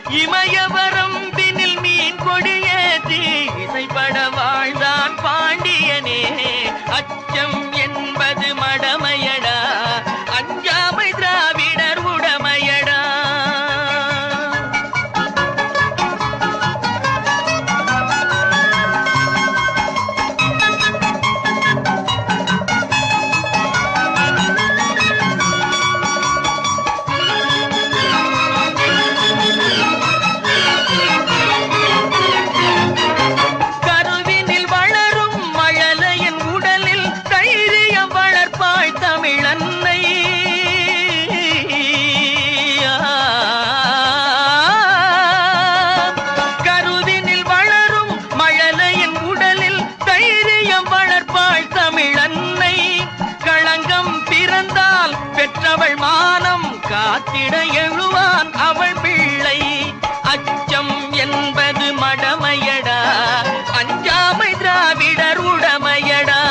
இமயவரம் பின்னில் மீன் கொடியேற்றி இசைப்பட வாழ்ந்தான் பாண்டியனே. அச்சம் என்பது மடமையடா, அஞ்சாமை திராவிடர் உடமையடா. பெற்றவள் மானம் காத்திட எழுவான் அவள் பிள்ளை. அச்சம் என்பது மடமையடா, அஞ்சாமை திராவிடர் உடமையடா.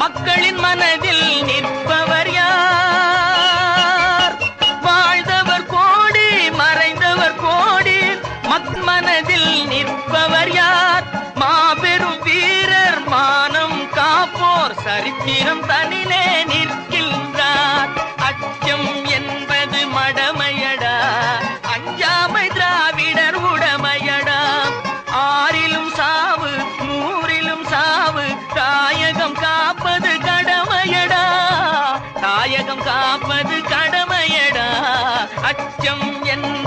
மக்களின் மனதில் நிற்பவர் யார்? வாழ்ந்தவர் கோடி மறைந்தவர் கோடி, மனதில் நிற்பவர் யார்? மாபெரும் வீரர் மானம் காப்போர் சரித்திரம் தனிலே நிற்கின்றார். அச்சம் என்பது மடமையடா, அஞ்சாமை திராவிடர் உடமையடா. ஆறிலும் சாவு நூறிலும் சாவு, தாயகம் காப்பது கடமையடா, தாயகம் காப்பது கடமையடா. அச்சம் என்ன